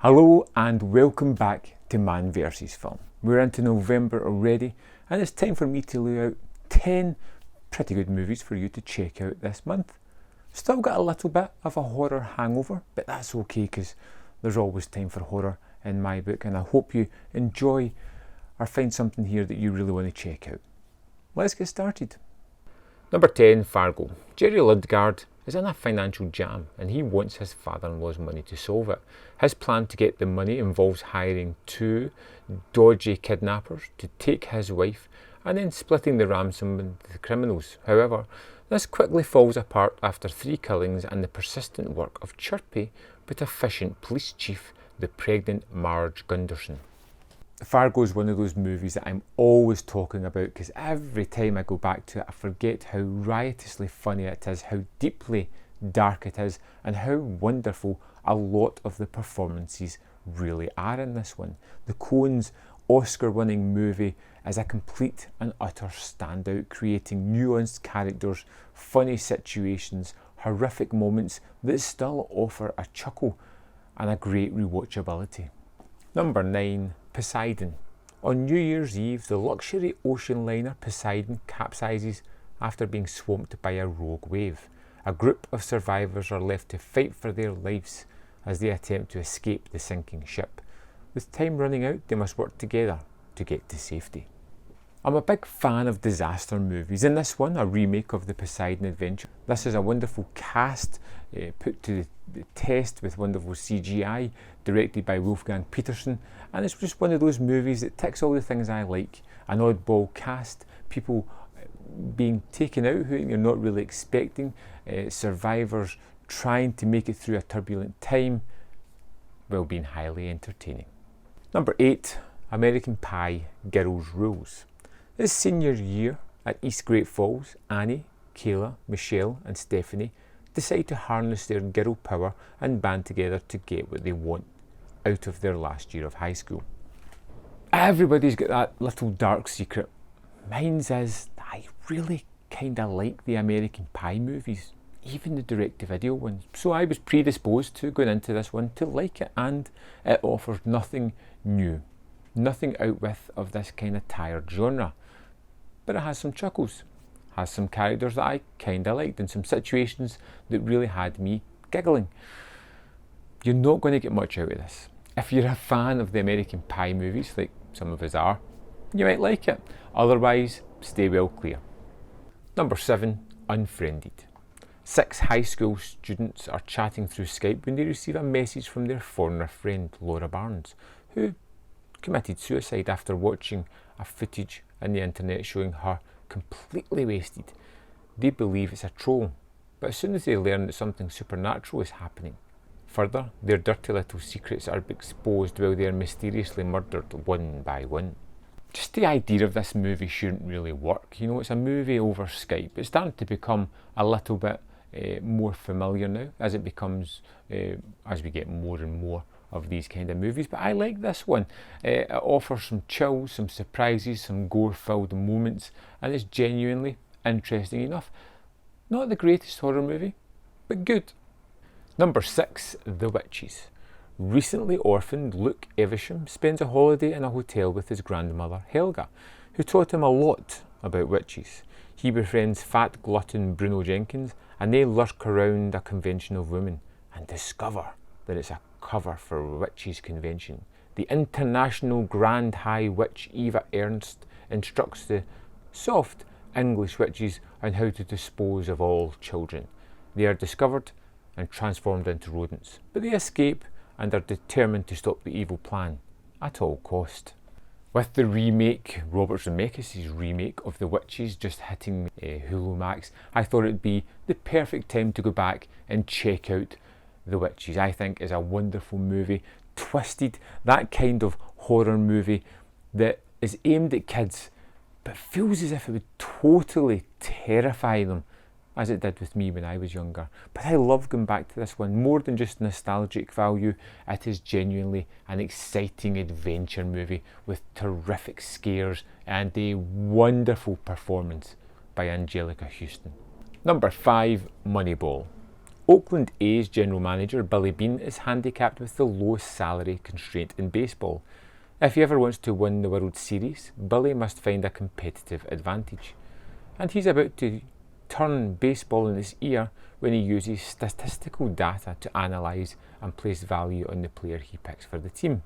Hello and welcome back to Man vs Film. We're into November already and it's time for me to lay out 10 pretty good movies for you to check out this month. Still got a little bit of a horror hangover, but that's okay because there's always time for horror in my book, and I hope you enjoy or find something here that you really want to check out. Let's get started. Number 10, Fargo. Jerry Ludgard is in a financial jam and he wants his father-in-law's money to solve it. His plan to get the money involves hiring two dodgy kidnappers to take his wife and then splitting the ransom with the criminals. However, this quickly falls apart after 3 killings and the persistent work of chirpy but efficient police chief, the pregnant Marge Gunderson. Fargo is one of those movies that I'm always talking about because every time I go back to it I forget how riotously funny it is, how deeply dark it is, and how wonderful a lot of the performances really are in this one. The Coen's Oscar-winning movie is a complete and utter standout, creating nuanced characters, funny situations, horrific moments that still offer a chuckle and a great rewatchability. Number 9, Poseidon. On New Year's Eve, the luxury ocean liner Poseidon capsizes after being swamped by a rogue wave. A group of survivors are left to fight for their lives as they attempt to escape the sinking ship. With time running out, they must work together to get to safety. I'm a big fan of disaster movies. In this one, a remake of the Poseidon adventure. This is a wonderful cast put to the test with wonderful CGI, directed by Wolfgang Petersen, and it's just one of those movies that ticks all the things I like. An oddball cast, people being taken out who you're not really expecting, survivors trying to make it through a turbulent time, while being highly entertaining. Number 8, American Pie, Girls' Rules. This senior year at East Great Falls, Annie, Kayla, Michelle and Stephanie decide to harness their girl power and band together to get what they want out of their last year of high school. Everybody's got that little dark secret. Mine's is I really kinda like the American Pie movies, even the direct-to-video ones. So I was predisposed to going into this one to like it, and it offers nothing new, nothing out with of this kind of tired genre. But it has some chuckles, has some characters that I kinda liked, and some situations that really had me giggling. You're not going to get much out of this. If you're a fan of the American Pie movies, like some of us are, you might like it. Otherwise, stay well clear. Number 7, Unfriended. 6 high school students are chatting through Skype when they receive a message from their former friend Laura Barnes, who committed suicide after watching a footage on the internet showing her completely wasted. They believe it's a troll, but as soon as they learn that something supernatural is happening, further, their dirty little secrets are exposed while they are mysteriously murdered one by one. Just the idea of this movie shouldn't really work. You know, it's a movie over Skype. It's starting to become a little bit more familiar now as it becomes, as we get more and more of these kind of movies, but I like this one. It offers some chills, some surprises, some gore-filled moments, and it's genuinely interesting enough. Not the greatest horror movie, but good. Number 6, The Witches. Recently orphaned Luke Evesham spends a holiday in a hotel with his grandmother Helga, who taught him a lot about witches. He befriends fat glutton Bruno Jenkins, and they lurk around a convention of women and discover that it's a cover for a witches convention. The international Grand High Witch Eva Ernst instructs the soft English witches on how to dispose of all children. They are discovered and transformed into rodents, but they escape and are determined to stop the evil plan at all cost. With the remake, Robert Zemeckis' remake of The Witches just hitting Hulu Max, I thought it'd be the perfect time to go back and check out The Witches. I think is a wonderful movie, twisted, that kind of horror movie that is aimed at kids but feels as if it would totally terrify them, as it did with me when I was younger. But I love going back to this one. More than just nostalgic value, it is genuinely an exciting adventure movie with terrific scares and a wonderful performance by Angelica Houston. Number 5, Moneyball. Oakland A's general manager Billy Beane is handicapped with the lowest salary constraint in baseball. If he ever wants to win the World Series, Billy must find a competitive advantage. And he's about to turn baseball in his ear when he uses statistical data to analyse and place value on the player he picks for the team.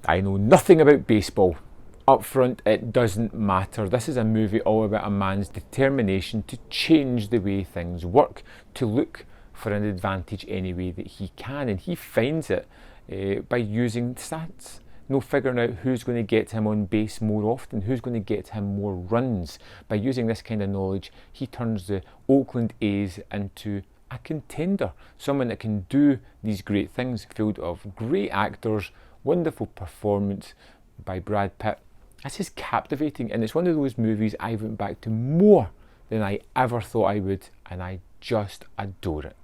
I know nothing about baseball. Up front, it doesn't matter. This is a movie all about a man's determination to change the way things work, to look for an advantage any way that he can, and he finds it by using stats. Figuring out who's going to get him on base more often, who's going to get him more runs. By using this kind of knowledge, he turns the Oakland A's into a contender, someone that can do these great things, filled of great actors, wonderful performance by Brad Pitt. This is captivating, and it's one of those movies I went back to more than I ever thought I would, and I just adore it.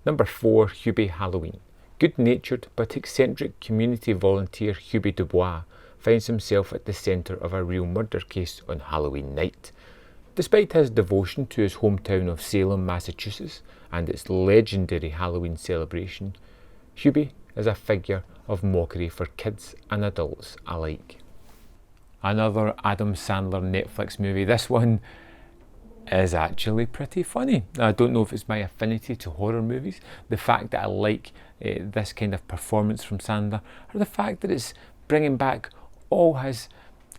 Number 4, Hubie Halloween. Good-natured but eccentric community volunteer Hubie Dubois finds himself at the centre of a real murder case on Halloween night. Despite his devotion to his hometown of Salem, Massachusetts, and its legendary Halloween celebration, Hubie is a figure of mockery for kids and adults alike. Another Adam Sandler Netflix movie. This one is actually pretty funny. I don't know if it's my affinity to horror movies, the fact that I like this kind of performance from Sandler, or the fact that it's bringing back all his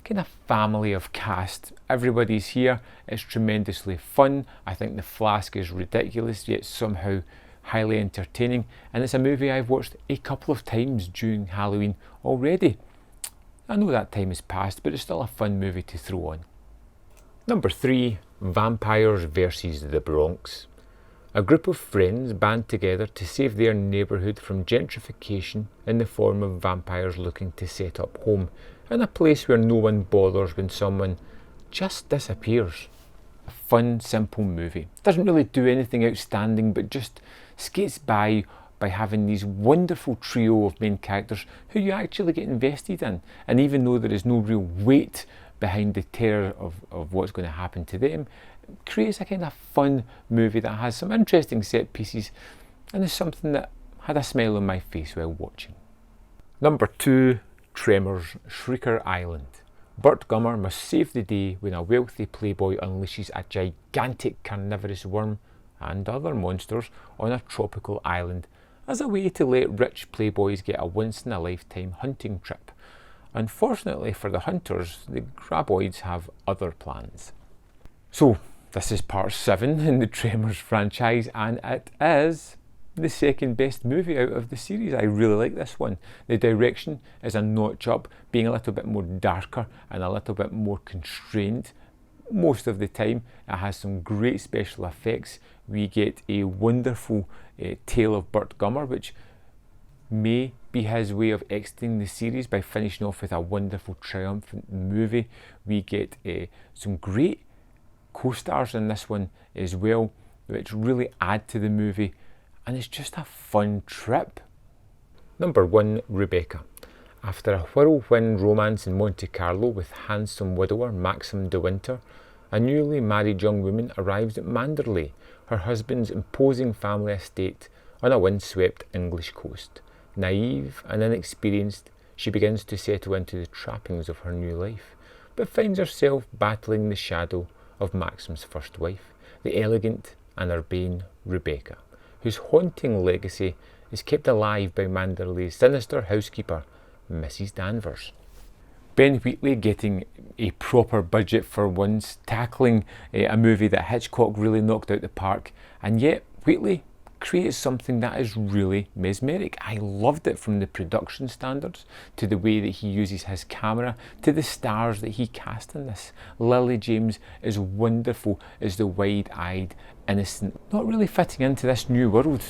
kind of family of cast. Everybody's here. It's tremendously fun. I think the Flask is ridiculous, yet somehow highly entertaining, and it's a movie I've watched a couple of times during Halloween already. I know that time has passed, but it's still a fun movie to throw on. Number 3, Vampires versus the Bronx. A group of friends band together to save their neighbourhood from gentrification in the form of vampires looking to set up home in a place where no one bothers when someone just disappears. A fun, simple movie. Doesn't really do anything outstanding, but just skates by having these wonderful trio of main characters who you actually get invested in. And even though there is no real weight behind the terror of what's going to happen to them, it creates a kind of fun movie that has some interesting set pieces and is something that had a smile on my face while watching. Number 2, Tremors, Shrieker Island. Burt Gummer must save the day when a wealthy playboy unleashes a gigantic carnivorous worm and other monsters on a tropical island as a way to let rich playboys get a once-in-a-lifetime hunting trip. Unfortunately for the hunters, the graboids have other plans. So, this is part 7 in the Tremors franchise, and it is the second best movie out of the series. I really like this one. The direction is a notch up, being a little bit more darker and a little bit more constrained most of the time. It has some great special effects. We get a wonderful tale of Burt Gummer, which may be his way of exiting the series by finishing off with a wonderful triumphant movie. We get some great co-stars in this one as well, which really add to the movie, and it's just a fun trip. Number 1, Rebecca. After a whirlwind romance in Monte Carlo with handsome widower Maxim de Winter, a newly married young woman arrives at Manderley, her husband's imposing family estate on a windswept English coast. Naive and inexperienced, she begins to settle into the trappings of her new life, but finds herself battling the shadow of Maxim's first wife, the elegant and urbane Rebecca, whose haunting legacy is kept alive by Manderley's sinister housekeeper, Mrs. Danvers. Ben Wheatley getting a proper budget for once, tackling a movie that Hitchcock really knocked out the park, and yet Wheatley creates something that is really mesmeric. I loved it, from the production standards to the way that he uses his camera to the stars that he cast in this. Lily James is wonderful as the wide-eyed innocent, not really fitting into this new world.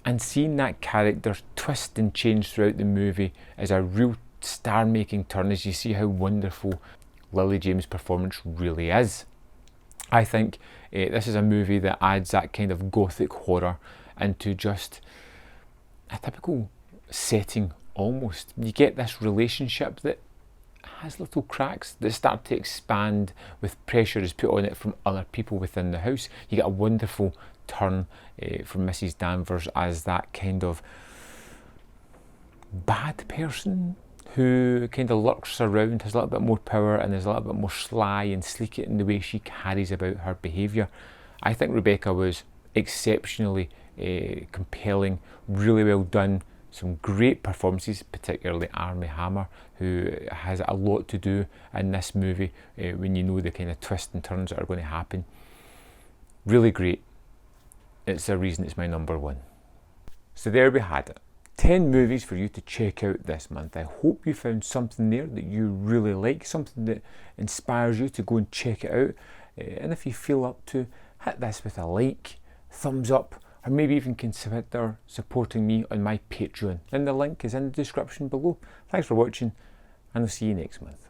And seeing that character twist and change throughout the movie is a real star-making turn as you see how wonderful Lily James' performance really is. I think this is a movie that adds that kind of gothic horror into just a typical setting almost. You get this relationship that has little cracks that start to expand with pressure is put on it from other people within the house. You get a wonderful turn from Mrs. Danvers as that kind of bad person who kind of lurks around, has a little bit more power and is a little bit more sly and sleek in the way she carries about her behaviour. I think Rebecca was exceptionally compelling, really well done, some great performances, particularly Armie Hammer, who has a lot to do in this movie when you know the kind of twists and turns that are going to happen. Really great. It's a reason it's my number one. So there we had it. 10 movies for you to check out this month. I hope you found something there that you really like, something that inspires you to go and check it out. And if you feel up to, hit this with a like, thumbs up, or maybe even consider supporting me on my Patreon. And the link is in the description below. Thanks for watching, and I'll see you next month.